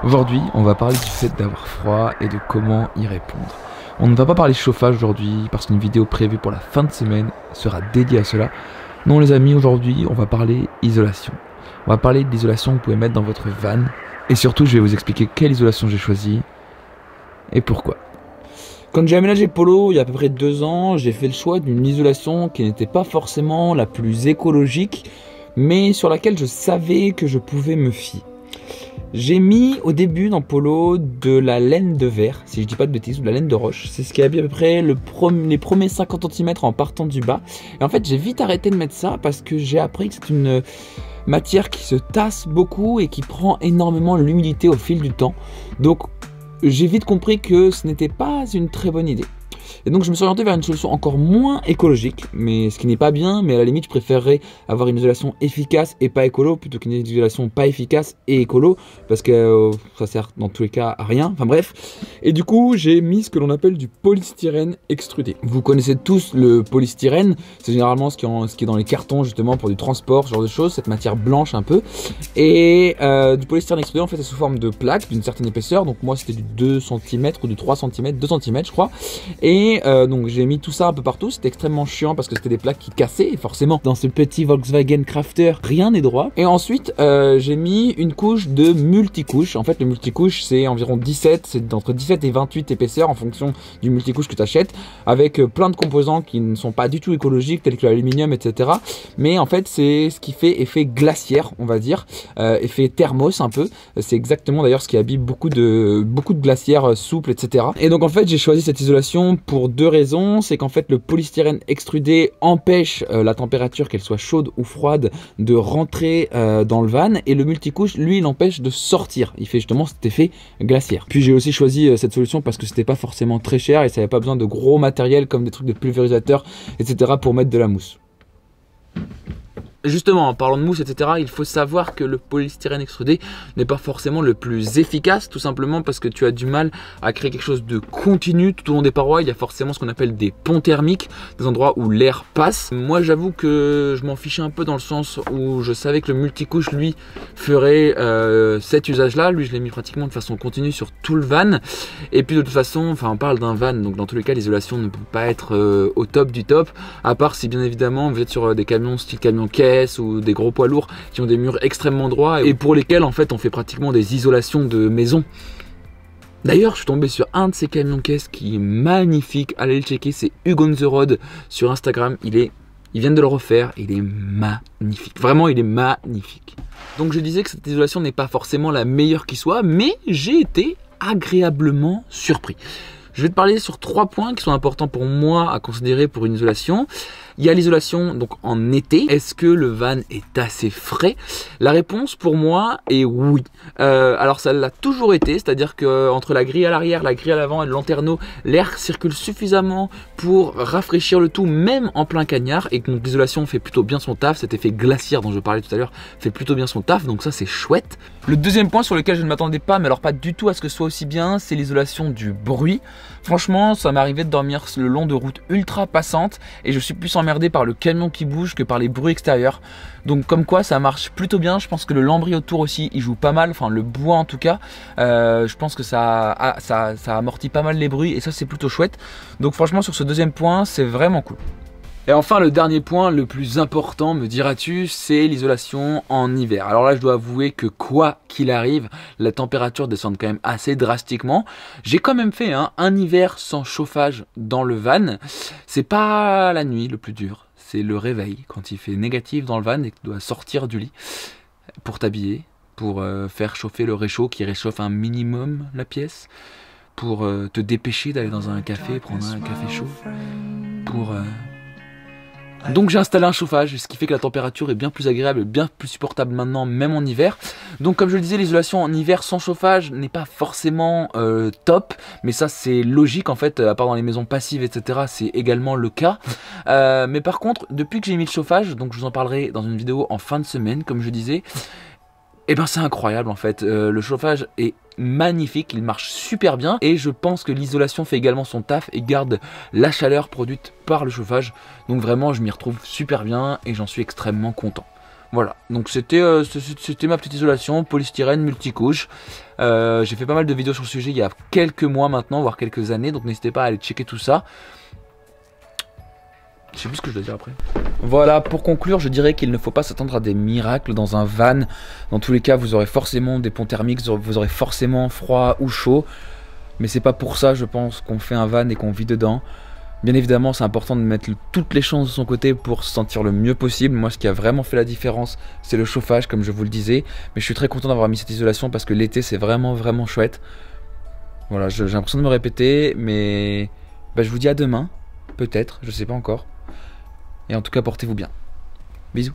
Aujourd'hui, on va parler du fait d'avoir froid et de comment y répondre. On ne va pas parler chauffage aujourd'hui parce qu'une vidéo prévue pour la fin de semaine sera dédiée à cela. Non les amis, aujourd'hui on va parler isolation. On va parler de l'isolation que vous pouvez mettre dans votre van. Et surtout je vais vous expliquer quelle isolation j'ai choisie et pourquoi. Quand j'ai aménagé Polo il y a à peu près 2 ans, j'ai fait le choix d'une isolation qui n'était pas forcément la plus écologique, mais sur laquelle je savais que je pouvais me fier. J'ai mis au début dans Polo de la laine de verre, si je dis pas de bêtises, ou de la laine de roche. C'est ce qui habille à peu près les premiers 50 cm en partant du bas. Et en fait, j'ai vite arrêté de mettre ça parce que j'ai appris que c'est une matière qui se tasse beaucoup et qui prend énormément l'humidité au fil du temps. Donc, j'ai vite compris que ce n'était pas une très bonne idée. Et donc je me suis orienté vers une solution encore moins écologique, mais ce qui n'est pas bien, mais à la limite je préférerais avoir une isolation efficace et pas écolo plutôt qu'une isolation pas efficace et écolo, parce que ça sert dans tous les cas à rien, enfin bref. Et du coup j'ai mis ce que l'on appelle du polystyrène extrudé. Vous connaissez tous le polystyrène, c'est généralement ce qui est dans les cartons justement pour du transport, ce genre de choses, cette matière blanche un peu. Et du polystyrène extrudé en fait c'est sous forme de plaque d'une certaine épaisseur, donc moi c'était du 2 cm ou du 3 cm, 2 cm je crois. Et donc j'ai mis tout ça un peu partout, c'était extrêmement chiant parce que c'était des plaques qui cassaient et forcément dans ce petit Volkswagen Crafter rien n'est droit. Et ensuite j'ai mis une couche de multicouche. En fait le multicouche c'est environ 17, c'est entre 17 et 28 épaisseurs en fonction du multicouche que tu achètes, avec plein de composants qui ne sont pas du tout écologiques tels que l'aluminium etc. Mais en fait c'est ce qui fait effet glaciaire on va dire, effet thermos un peu. C'est exactement d'ailleurs ce qui habille beaucoup de glacières souples etc. Et donc en fait j'ai choisi cette isolation pour 2 raisons, c'est qu'en fait le polystyrène extrudé empêche la température, qu'elle soit chaude ou froide, de rentrer dans le van, et le multicouche lui il empêche de sortir, il fait justement cet effet glaciaire. Puis j'ai aussi choisi cette solution parce que c'était pas forcément très cher et ça n'avait pas besoin de gros matériel comme des trucs de pulvérisateur etc. pour mettre de la mousse. Justement, en parlant de mousse, etc., il faut savoir que le polystyrène extrudé n'est pas forcément le plus efficace, tout simplement parce que tu as du mal à créer quelque chose de continu tout au long des parois. Il y a forcément ce qu'on appelle des ponts thermiques, des endroits où l'air passe. Moi, j'avoue que je m'en fichais un peu dans le sens où je savais que le multicouche, lui, ferait cet usage-là. Lui, je l'ai mis pratiquement de façon continue sur tout le van. Et puis, de toute façon, enfin, on parle d'un van, donc dans tous les cas, l'isolation ne peut pas être au top du top, à part si, bien évidemment, vous êtes sur des camions style camion caisse ou des gros poids lourds qui ont des murs extrêmement droits et pour lesquels en fait on fait pratiquement des isolations de maison. D'ailleurs je suis tombé sur un de ces camions caisse qui est magnifique, allez le checker, c'est Hugo on the Road sur Instagram, ils viennent de le refaire, il est magnifique, vraiment il est magnifique. Donc je disais que cette isolation n'est pas forcément la meilleure qui soit, mais j'ai été agréablement surpris. Je vais te parler sur 3 points qui sont importants pour moi à considérer pour une isolation. Il y a l'isolation donc en été. Est-ce que le van est assez frais? La réponse pour moi est oui. Alors ça l'a toujours été, c'est-à-dire que entre la grille à l'arrière, la grille à l'avant et le lanterneau, l'air circule suffisamment pour rafraîchir le tout, même en plein cagnard. Et donc l'isolation fait plutôt bien son taf. Cet effet glaciaire dont je parlais tout à l'heure fait plutôt bien son taf, donc ça c'est chouette. Le deuxième point sur lequel je ne m'attendais pas, mais alors pas du tout à ce que ce soit aussi bien, c'est l'isolation du bruit. Franchement, ça m'est arrivé de dormir le long de routes ultra passantes et je suis plus emmerdé par le camion qui bouge que par les bruits extérieurs. Donc comme quoi ça marche plutôt bien. Je pense que le lambris autour aussi il joue pas mal, enfin le bois en tout cas. Je pense que ça amortit pas mal les bruits et ça c'est plutôt chouette. Donc franchement sur ce deuxième point c'est vraiment cool. Et enfin le dernier point, le plus important me diras-tu, c'est l'isolation en hiver. Alors là je dois avouer que quoi qu'il arrive, la température descend quand même assez drastiquement. J'ai quand même fait un hiver sans chauffage dans le van. C'est pas la nuit le plus dur, c'est le réveil quand il fait négatif dans le van et que tu dois sortir du lit pour t'habiller, pour faire chauffer le réchaud qui réchauffe un minimum la pièce, pour te dépêcher d'aller dans un café, prendre un café chaud, pour... Donc j'ai installé un chauffage, ce qui fait que la température est bien plus agréable et bien plus supportable maintenant, même en hiver. Donc comme je le disais, l'isolation en hiver sans chauffage n'est pas forcément top, mais ça c'est logique en fait, à part dans les maisons passives etc, c'est également le cas. Mais par contre, depuis que j'ai mis le chauffage, donc je vous en parlerai dans une vidéo en fin de semaine, comme je disais, et ben c'est incroyable en fait, le chauffage est magnifique, il marche super bien et je pense que l'isolation fait également son taf et garde la chaleur produite par le chauffage. Donc vraiment je m'y retrouve super bien et j'en suis extrêmement content. Voilà, donc c'était ma petite isolation, polystyrène multicouche. J'ai fait pas mal de vidéos sur le sujet il y a quelques mois maintenant, voire quelques années, donc n'hésitez pas à aller checker tout ça. Je sais plus ce que je dois dire après. Voilà, pour conclure, je dirais qu'il ne faut pas s'attendre à des miracles dans un van. Dans tous les cas, vous aurez forcément des ponts thermiques, vous aurez forcément froid ou chaud. Mais c'est pas pour ça, je pense, qu'on fait un van et qu'on vit dedans. Bien évidemment, c'est important de mettre toutes les chances de son côté pour se sentir le mieux possible. Moi, ce qui a vraiment fait la différence, c'est le chauffage, comme je vous le disais. Mais je suis très content d'avoir mis cette isolation parce que l'été, c'est vraiment, vraiment chouette. Voilà, j'ai l'impression de me répéter, mais bah, je vous dis à demain. Peut-être, je sais pas encore. Et en tout cas, portez-vous bien. Bisous.